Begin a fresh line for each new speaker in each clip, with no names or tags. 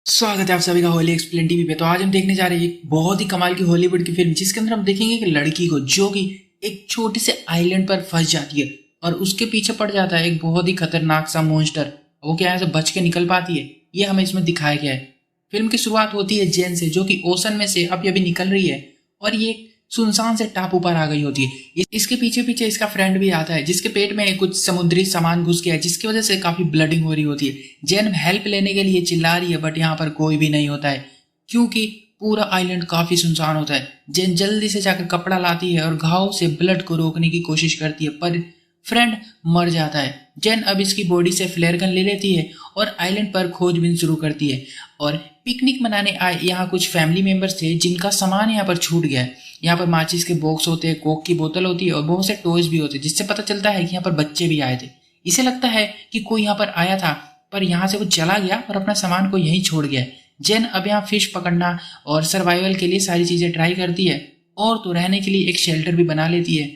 स्वागत है आप सभी का होली एक्सप्लेन टीवी पे। तो आज हम देखने जा रहे हैं एक बहुत ही कमाल की हॉलीवुड की फिल्म, जिसके अंदर हम देखेंगे एक लड़की को जो कि एक छोटे से आइलैंड पर फंस जाती है और उसके पीछे पड़ जाता है एक बहुत ही खतरनाक सा मॉन्स्टर। वो क्या है, बच के निकल पाती है, ये हमें इसमें दिखाया गया है। फिल्म की शुरुआत होती है जेन से, जो कि ओशन में से अभी अभी निकल रही है और ये सुनसान से टापू पर आ गई होती है। इसके पीछे पीछे इसका फ्रेंड भी आता है, जिसके पेट में कुछ समुद्री सामान घुस गया है, जिसकी वजह से काफी ब्लडिंग हो रही होती है। जेन हेल्प लेने के लिए चिल्ला रही है, बट यहाँ पर कोई भी नहीं होता है क्योंकि पूरा आइलैंड काफी सुनसान होता है। जेन जल्दी से जाकर कपड़ा लाती है और घाव से ब्लड को रोकने की कोशिश करती है, पर फ्रेंड मर जाता है। जेन अब इसकी बॉडी से फ्लेयर गन ले लेती है और आइलैंड पर खोजबीन शुरू करती है। और पिकनिक मनाने आए यहाँ कुछ फैमिली मेंबर्स थे जिनका सामान यहाँ पर छूट गया है। यहाँ पर माचिस के बॉक्स होते हैं, कोक की बोतल होती है और बहुत से टॉयज भी होते हैं, जिससे पता चलता है कि यहाँ पर बच्चे भी आए थे। इसे लगता है कि कोई यहाँ पर आया था, पर यहाँ से वो चला गया और अपना सामान को यहीं छोड़ गया। जेन अब यहाँ फिश पकड़ना और सर्वाइवल के लिए सारी चीजें ट्राई करती है, और तो रहने के लिए एक शेल्टर भी बना लेती है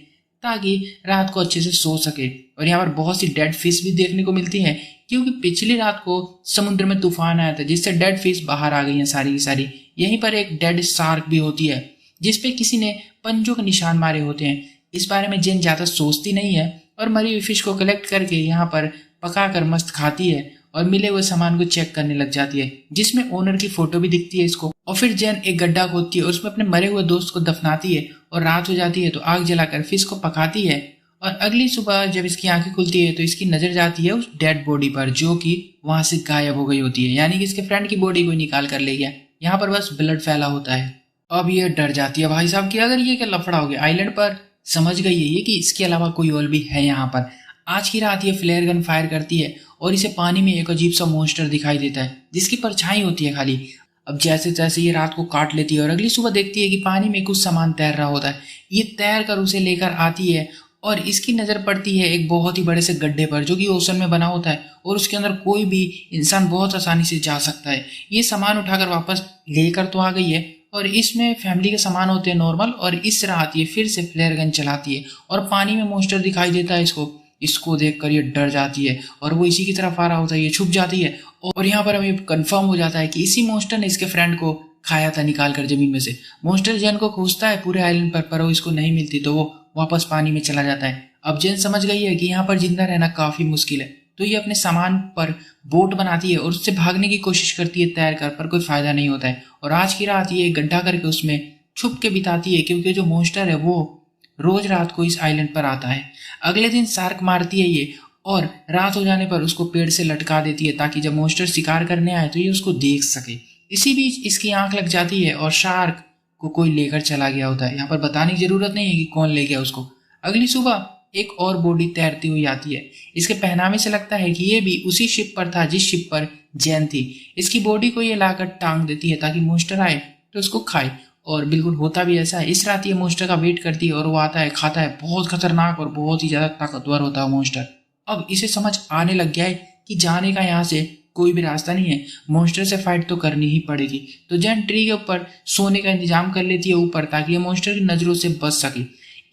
ताकि रात को अच्छे से सो सके। और यहाँ पर बहुत सी डेड फिश भी देखने को मिलती है, क्योंकि पिछली रात को समुद्र में तूफान आया था, जिससे डेड फिश बाहर आ गई हैं सारी की सारी। यहीं पर एक डेड शार्क भी होती है, जिसपे किसी ने पंजों के निशान मारे होते हैं। इस बारे में जेन ज्यादा सोचती नहीं है और मरी हुई फिश को कलेक्ट करके यहाँ पर पकाकर मस्त खाती है और मिले हुए सामान को चेक करने लग जाती है, जिसमें ओनर की फोटो भी दिखती है इसको। और फिर जेन एक गड्ढा खोदती है और उसमें अपने मरे हुए दोस्त को दफनाती है, और रात हो जाती है तो आग जलाकर फिश को पकाती है। और अगली सुबह जब इसकी आंखें खुलती है तो इसकी नजर जाती है उस डेड बॉडी पर, जो कि वहां से गायब हो गई होती है, यानी कि इसके फ्रेंड की बॉडी को निकाल कर ले गया। यहाँ पर बस ब्लड फैला होता है। अब ये डर जाती है भाई साहब कि अगर ये क्या लफड़ा हो गया आइलैंड पर। समझ गई है ये कि इसके अलावा कोई और भी है यहाँ पर। आज की रात ये फ्लेयर गन फायर करती है और इसे पानी में एक अजीब सा मॉन्स्टर दिखाई देता है, जिसकी परछाई होती है खाली। अब जैसे तैसे ये रात को काट लेती है और अगली सुबह देखती है कि पानी में कुछ सामान तैर रहा होता है। ये तैर कर उसे लेकर आती है और इसकी नजर पड़ती है एक बहुत ही बड़े से गड्ढे पर, जो कि ओशन में बना होता है और उसके अंदर कोई भी इंसान बहुत आसानी से जा सकता है। ये सामान उठाकर वापस लेकर तो आ गई है, और इसमें फैमिली के सामान होते हैं नॉर्मल। और इस रात ये फिर से फ्लेयर गन चलाती है और पानी में मॉन्स्टर दिखाई देता है इसको। इसको देखकर ये डर जाती है और वो इसी की तरफ आ रहा होता है, ये छुप जाती है। और यहाँ पर हमें कंफर्म हो जाता है कि इसी मॉन्स्टर ने इसके फ्रेंड को खाया था निकाल कर जमीन में से। मॉन्स्टर जेन को खोजता है पूरे आइलैंड पर वो इसको नहीं मिलती, तो वो वापस पानी में चला जाता है। अब जेन समझ गई है कि यहाँ पर जिंदा रहना काफी मुश्किल है, तो ये अपने सामान पर बोट बनाती है और उससे भागने की कोशिश करती है तैर कर, पर कोई फायदा नहीं होता है। और आज की रात ये गड्ढा करके उसमें छुप के बिताती है, क्योंकि जो मॉन्स्टर है वो रोज रात को इस आइलैंड पर आता है। अगले दिन शार्क मारती है ये, और रात हो जाने पर उसको पेड़ से लटका देती है ताकि जब मॉन्स्टर शिकार करने आए तो ये उसको देख सके। इसी बीच इसकी आंख लग जाती है और शार्क को कोई लेकर चला गया होता है। यहाँ पर बताने की जरूरत नहीं है कि कौन ले गया उसको। अगली सुबह एक और बॉडी तैरती हुई आती है। इसके पहनावे से लगता है कि ये भी उसी शिप पर था जिस शिप पर जैन थी। इसकी बॉडी को ये लाकर टांग देती है ताकि मॉन्स्टर आए तो उसको खाए, और बिल्कुल होता भी ऐसा है। इस रात ये मॉन्स्टर का वेट करती है और वो आता है, खाता है। बहुत खतरनाक और बहुत ही ज्यादा ताकतवर होता है मॉन्स्टर। अब इसे समझ आने लग गया है कि जाने का यहाँ से कोई भी रास्ता नहीं है, मॉन्स्टर से फाइट तो करनी ही पड़ेगी। तो जैन ट्री के ऊपर सोने का इंतजाम कर लेती है ऊपर, ताकि ये मॉन्स्टर की नजरों से बच सके।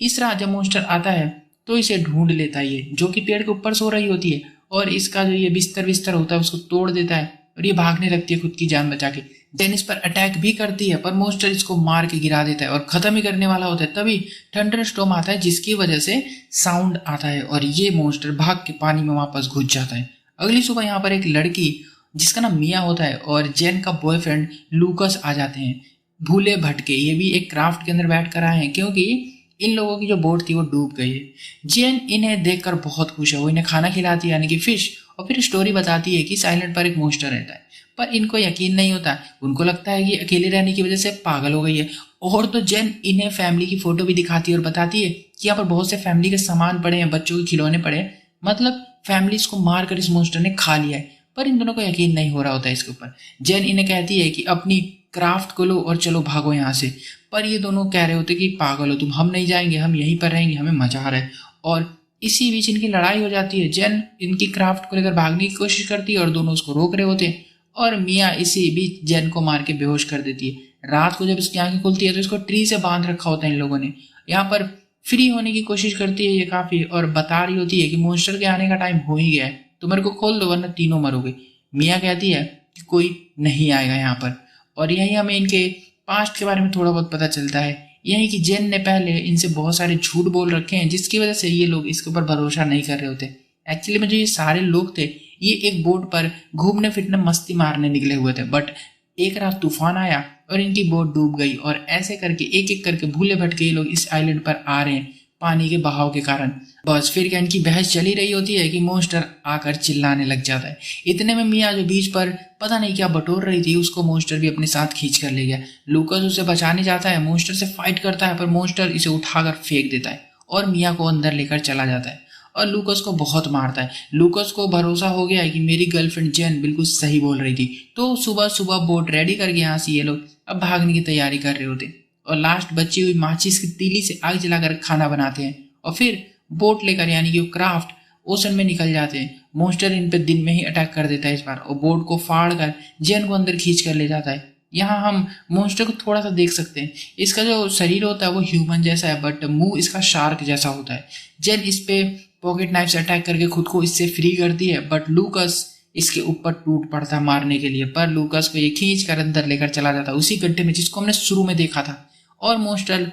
इस रात जब मॉन्स्टर आता है तो इसे ढूंढ लेता है, ये जो कि पेड़ के ऊपर सो रही होती है, और इसका जो ये बिस्तर होता है उसको तोड़ देता है और ये भागने लगती है खुद की जान बचा के। जेन इस पर अटैक भी करती है, पर मॉन्स्टर इसको मार के गिरा देता है और खत्म ही करने वाला होता है। तभी थंडर स्टॉर्म आता है, जिसकी वजह से साउंड आता है और ये मॉन्स्टर भाग के पानी में वापस घुस जाता है। अगली सुबह यहाँ पर एक लड़की जिसका नाम मिया होता है और जेन का बॉयफ्रेंड लूकस आ जाते हैं, भूले भटके। ये भी एक क्राफ्ट के अंदर बैठ कर आए हैं, क्योंकि इन लोगों की जो बोट थी वो डूब गई है। जेन इन्हें देखकर बहुत खुश है, वो इन्हें खाना खिलाती है, यानी कि फिश, और फिर स्टोरी बताती है कि इस आइलैंड पर एक मॉन्स्टर रहता है। पर इनको यकीन नहीं होता, उनको लगता है कि अकेले रहने की वजह से पागल हो गई है। और तो जेन इन्हें फैमिली की फोटो भी दिखाती है और बताती है कि यहाँ पर बहुत से फैमिली के सामान पड़े हैं, बच्चों के खिलौने पड़े हैं, मतलब फैमिली को मार कर इस मॉन्स्टर ने खा लिया है। पर इन दोनों को यकीन नहीं हो रहा होता है इसके ऊपर। जेन इन्हें कहती है कि अपनी क्राफ्ट को लो और चलो भागो यहाँ से, पर ये दोनों कह रहे होते कि पागल हो तुम, हम नहीं जाएंगे, हम यहीं पर रहेंगे, हमें मजा आ रहा है। और इसी बीच इनकी लड़ाई हो जाती है। जेन इनकी क्राफ्ट को लेकर भागने की कोशिश करती है और दोनों उसको रोक रहे होते हैं, और मिया इसी बीच जेन को मार के बेहोश कर देती है। रात को जब इसकी आंखें खुलती है तो इसको ट्री से बांध रखा होता है इन लोगों ने। यहाँ पर फ्री होने की कोशिश करती है ये काफी, और बता रही होती है कि मॉन्स्टर के आने का टाइम हो ही गया है, तो मेरे को खोल दो वरना तीनों मरोगे। मिया कहती है कि कोई नहीं आएगा यहाँ पर। और यही हमें इनके पास्ट के बारे में थोड़ा बहुत पता चलता है, यही कि जेन ने पहले इनसे बहुत सारे झूठ बोल रखे हैं, जिसकी वजह से ये लोग इसके ऊपर भरोसा नहीं कर रहे होते। एक्चुअली में जो ये सारे लोग थे ये एक बोट पर घूमने फिरने मस्ती मारने निकले हुए थे, बट एक रात तूफान आया और इनकी बोट डूब गई। और ऐसे करके एक एक करके भूले भटके ये लोग इस आइलैंड पर आ रहे हैं पानी के बहाव के कारण। बस फिर क्या इनकी बहस चली रही होती है कि मॉन्स्टर आकर चिल्लाने लग जाता है। इतने में मिया जो बीच पर पता नहीं क्या बटोर रही थी, उसको मॉन्स्टर भी अपने साथ खींच कर ले गया। लूकस उसे बचाने जाता है, मॉन्स्टर से फाइट करता है, पर मॉन्स्टर इसे उठाकर फेंक देता है और मिया को अंदर लेकर चला जाता है और लूकस को बहुत मारता है। लूकस को भरोसा हो गया है कि मेरी गर्लफ्रेंड जेन बिल्कुल सही बोल रही थी, तो सुबह सुबह बोट रेडी करके यहाँ से ये लोग अब भागने की तैयारी कर रहे होते और लास्ट बची हुई माचिस की तीली से आग जलाकर खाना बनाते हैं और फिर बोट लेकर यानी कि क्राफ्ट ओशन में निकल जाते हैं। मॉन्स्टर इन पे दिन में ही अटैक कर देता है इस बार और बोट को फाड़ कर जेन को अंदर खींच कर ले जाता है। यहाँ हम मॉन्स्टर को थोड़ा सा देख सकते हैं, इसका जो शरीर होता है वो ह्यूमन जैसा है, बट मुंह इसका शार्क जैसा होता है। जेन इस पे पॉकेट नाइफ से अटैक करके खुद को इससे फ्री करती है, बट लूकस इसके ऊपर टूट पड़ता मारने के लिए, पर लूकस को ये खींच कर अंदर लेकर चला जाता उसी गड्ढे में जिसको हमने शुरू में देखा था। और मॉन्स्टर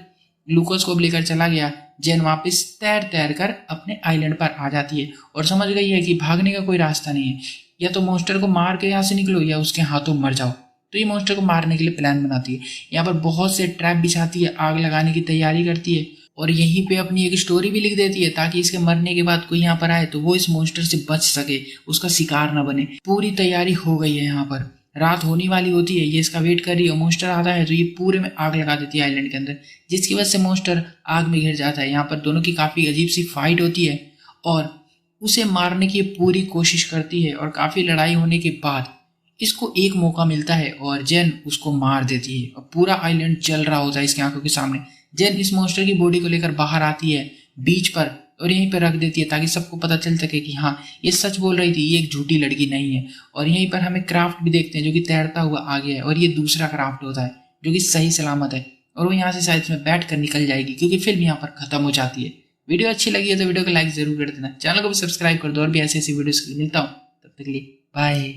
लूकस को भी लेकर चला गया। जेन वापस तैर तैर कर अपने आइलैंड पर आ जाती है और समझ गई है कि भागने का कोई रास्ता नहीं है, या तो मॉन्स्टर को मार के यहाँ से निकलो या उसके हाथों मर जाओ। तो ये मॉन्स्टर को मारने के लिए प्लान बनाती है, यहाँ पर बहुत से ट्रैप बिछाती है, आग लगाने की तैयारी करती है और यहीं पे अपनी एक स्टोरी भी लिख देती है ताकि इसके मरने के बाद कोई यहाँ पर आए तो वो इस मॉन्स्टर से बच सके, उसका शिकार न बने। पूरी तैयारी हो गई है, यहाँ पर रात होने वाली होती है, ये इसका वेट कर रही है। मॉन्स्टर आता है तो ये पूरे में आग लगा देती है आइलैंड के अंदर, जिसकी वजह से मॉन्स्टर आग में घिर जाता है। यहाँ पर दोनों की काफी अजीब सी फाइट होती है और उसे मारने की पूरी कोशिश करती है और काफी लड़ाई होने के बाद इसको एक मौका मिलता है और जेन उसको मार देती है और पूरा आइलैंड जल रहा होता है इसकी आंखों के सामने। जेन इस मॉन्स्टर की बॉडी को लेकर बाहर आती है बीच पर और यहीं पर रख देती है ताकि सबको पता चल सके कि हाँ ये सच बोल रही थी, ये एक झूठी लड़की नहीं है। और यहीं पर हमें क्राफ्ट भी देखते हैं जो कि तैरता हुआ आ गया है और ये दूसरा क्राफ्ट होता है जो कि सही सलामत है और वो यहाँ से शायद इसमें बैठ कर निकल जाएगी क्योंकि फिल्म यहाँ पर खत्म हो जाती है। वीडियो अच्छी लगी है तो वीडियो को लाइक जरूर कर देना, चैनल को भी सब्सक्राइब कर दो और भी ऐसी ऐसी वीडियोस मिलता हूँ। तब तक के लिए बाय।